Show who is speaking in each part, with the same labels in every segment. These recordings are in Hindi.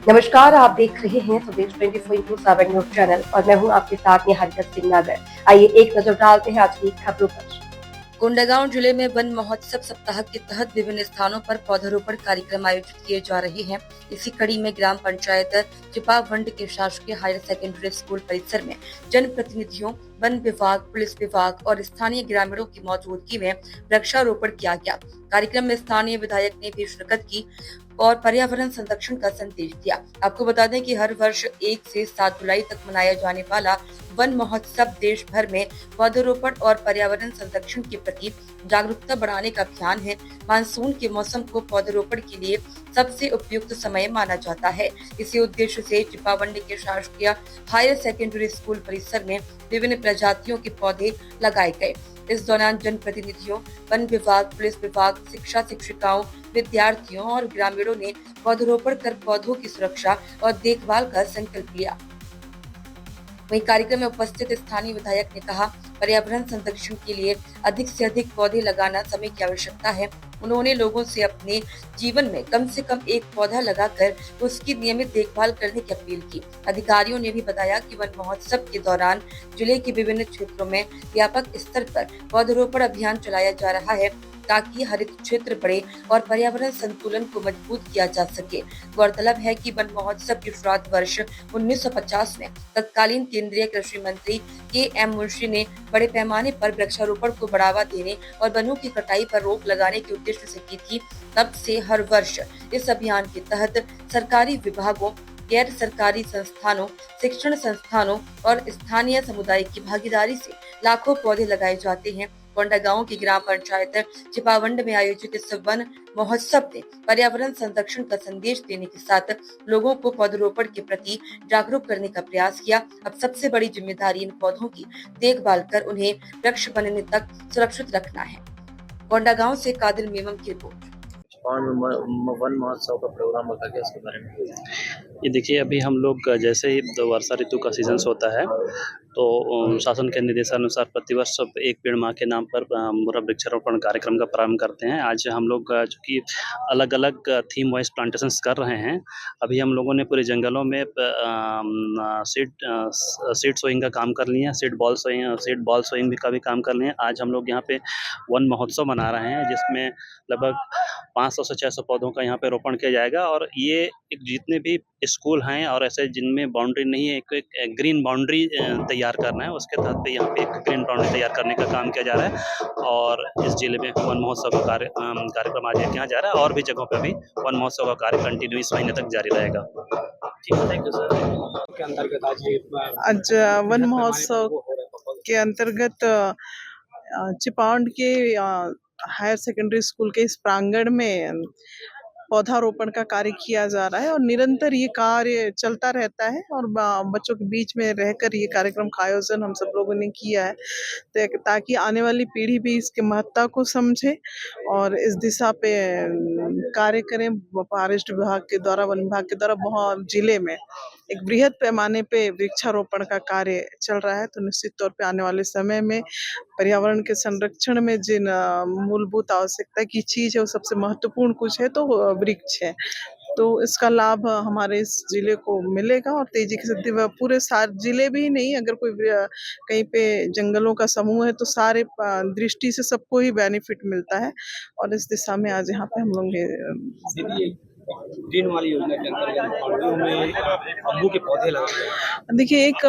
Speaker 1: नमस्कार, आप देख रहे हैं स्वदेश 24/7 न्यूज चैनल और मैं हूं आपके साथ निहारिका सिंह नागर। आइए एक नजर डालते हैं आज की खबरों पर। कोंडागांव जिले में वन महोत्सव सप्ताह के तहत विभिन्न स्थानों पर पौधारोपण कार्यक्रम आयोजित किए जा रहे हैं। इसी कड़ी में ग्राम पंचायत चिपावंड के शासकीय हायर सेकेंडरी स्कूल परिसर में जनप्रतिनिधियों, वन विभाग, पुलिस विभाग और स्थानीय ग्रामीणों की मौजूदगी में वृक्षारोपण किया गया। कार्यक्रम में स्थानीय विधायक ने भी शिरकत की और पर्यावरण संरक्षण का संदेश दिया। आपको बता दें कि हर वर्ष 1 से 7 जुलाई तक मनाया जाने वाला वन महोत्सव देश भर में पौधारोपण और पर्यावरण संरक्षण के प्रति जागरूकता बढ़ाने का अभियान है। मानसून के मौसम को पौधारोपण के लिए सबसे उपयुक्त समय माना जाता है। इसी उद्देश्य से चिपावंडी के शासकीय हायर सेकेंडरी स्कूल परिसर में विभिन्न प्रजातियों के पौधे लगाए गए। इस दौरान जनप्रतिनिधियों, वन विभाग, पुलिस विभाग, शिक्षा शिक्षिकाओं, विद्यार्थियों और ग्रामीणों ने पौधारोपण कर पौधों की सुरक्षा और देखभाल का संकल्प लिया। वहीं कार्यक्रम में उपस्थित स्थानीय विधायक ने कहा, पर्यावरण संरक्षण के लिए अधिक से अधिक पौधे लगाना समय की आवश्यकता है। उन्होंने लोगों से अपने जीवन में कम से कम एक पौधा लगाकर उसकी नियमित देखभाल करने की अपील की। अधिकारियों ने भी बताया कि वन महोत्सव के दौरान जिले के विभिन्न क्षेत्रों में व्यापक स्तर पर पौधारोपण अभियान चलाया जा रहा है ताकि हरित क्षेत्र बढ़े और पर्यावरण संतुलन को मजबूत किया जा सके। गौरतलब है कि वन महोत्सव की शुरुआत वर्ष 1950 में तत्कालीन केंद्रीय कृषि मंत्री के.एम. मुंशी ने बड़े पैमाने पर वृक्षारोपण को बढ़ावा देने और वनों की कटाई पर रोक लगाने के उद्देश्य से की थी। तब से हर वर्ष इस अभियान के तहत सरकारी विभागों, गैर सरकारी संस्थानों, शिक्षण संस्थानों और स्थानीय समुदाय की भागीदारी से लाखों पौधे लगाए जाते हैं। कोंडागांव की ग्राम पंचायत चिपावंड में आयोजित इस वन महोत्सव ने पर्यावरण संरक्षण का संदेश देने के साथ लोगों को पौधारोपण के प्रति जागरूक करने का प्रयास किया। अब सबसे बड़ी जिम्मेदारी इन पौधों की देखभाल कर उन्हें वृक्ष बनने तक सुरक्षित रखना है। कोंडागांव से कादिर मेमन की रिपोर्ट।
Speaker 2: वन महोत्सव का प्रोग्राम रखा गया, उसके बारे में ये देखिए। अभी हम लोग जैसे ही वर्षा ऋतु का सीजन होता है तो शासन के निर्देशानुसार प्रतिवर्ष एक पेड़ माँ के नाम पर वृक्षारोपण कार्यक्रम का प्रारंभ करते हैं। आज हम लोग चूँकि अलग अलग थीम वाइज प्लांटेशंस कर रहे हैं। अभी हम लोगों ने पूरे जंगलों में सीड सोइंग का काम कर लिए हैं, सीड बॉल सोइंग का भी काम कर लिए हैं। आज हम लोग यहाँ पे वन महोत्सव मना रहे हैं जिसमें लगभग 500 से 600 पौधों का यहाँ पे रोपण किया जाएगा। और ये जितने भी स्कूल हैं और ऐसे जिनमें बाउंड्री नहीं है, एक ग्रीन बाउंड्री तैयार करना है, उसके तहत पे यहाँ पे एक ग्रीन बाउंड्री तैयार करने का काम किया जा रहा है। और इस जिले में वन महोत्सव का कार्यक्रम आज किया जा रहा है और भी जगहों पे भी वन महोत्सव का कार्य कंटिन्यू इस महीने तक जारी रहेगा। Thank you sir.
Speaker 3: के अंतर्गत
Speaker 4: आज वन महोत्सव के अंतर्गत चिपावंड के हायर सेकेंडरी स्कूल के इस प्रांगण में पौधारोपण का कार्य किया जा रहा है और निरंतर ये कार्य चलता रहता है और बच्चों के बीच में रहकर ये कार्यक्रम का आयोजन हम सब लोगों ने किया है ताकि आने वाली पीढ़ी भी इसके महत्ता को समझे और इस दिशा पे कार्य करें। फॉरेस्ट विभाग के द्वारा, वन विभाग के द्वारा बहुत जिले में एक बृहद पैमाने पे वृक्षारोपण का कार्य चल रहा है। तो निश्चित तौर पे आने वाले समय में पर्यावरण के संरक्षण में जिन मूलभूत आवश्यकता की चीज है वो सबसे महत्वपूर्ण कुछ है तो वृक्ष है। तो इसका लाभ हमारे इस जिले को मिलेगा और तेजी के साथ पूरे सारे जिले भी नहीं, अगर कोई कहीं पे जंगलों का समूह है तो सारे दृष्टि से सबको ही बेनिफिट मिलता है और इस दिशा में आज यहाँ पे हम लोग
Speaker 3: ग्रीन वाली योजना के अंतर्गत बाउंड्रियों में बम्बू के पौधे लगाए गए।
Speaker 4: देखिए, एक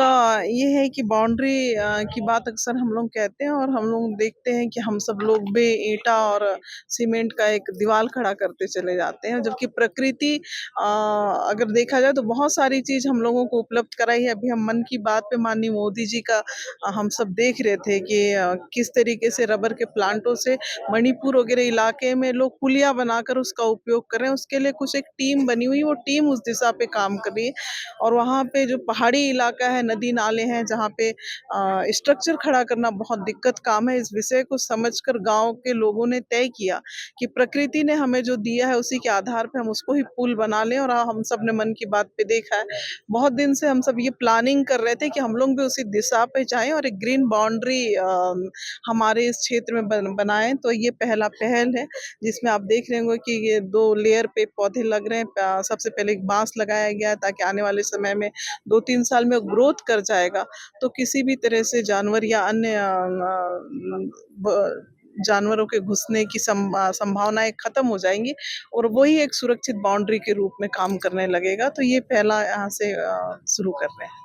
Speaker 4: ये है कि बाउंड्री की बात अक्सर हम लोग कहते हैं और हम लोग देखते हैं कि हम सब लोग भी ईंटा और सीमेंट का एक दीवार खड़ा करते चले जाते हैं, जबकि प्रकृति अगर देखा जाए तो बहुत सारी चीज हम लोगों को उपलब्ध कराई है। अभी हम मन की बात पे माननीय मोदी जी का हम सब देख रहे थे कि किस तरीके से रबर के प्लांटों से मणिपुर वगैरह इलाके में लोग पुलिया बनाकर उसका उपयोग कर रहे हैं। उसके लिए कुछ एक टीम बनी हुई, वो टीम उस दिशा पे काम कर रही है और वहाँ पे जो पहाड़ी इलाका है, नदी नाले हैं जहाँ पे स्ट्रक्चर खड़ा करना बहुत दिक्कत काम है। इस विषय को समझकर गांव के लोगों ने तय किया कि प्रकृति ने हमें जो दिया है उसी के आधार पे हम उसको ही पुल बना लें और हम सब ने मन की बात पे देखा है। बहुत दिन से हम सब ये प्लानिंग कर रहे थे कि हम लोग भी उसी दिशा पे जाएं और एक ग्रीन बाउंड्री हमारे इस क्षेत्र में बनाएं। तो ये पहला पहल है जिसमें आप देख रहे होंगे कि ये 2 लेयर पे पौधे पौधे लग रहे हैं। सबसे पहले एक बांस लगाया गया है ताकि आने वाले समय में 2-3 साल में ग्रोथ कर जाएगा तो किसी भी तरह से जानवर या अन्य जानवरों के घुसने की संभावनाएं खत्म हो जाएंगी और वही एक सुरक्षित बाउंड्री के रूप में काम करने लगेगा। तो ये पहला यहाँ से शुरू कर रहे हैं।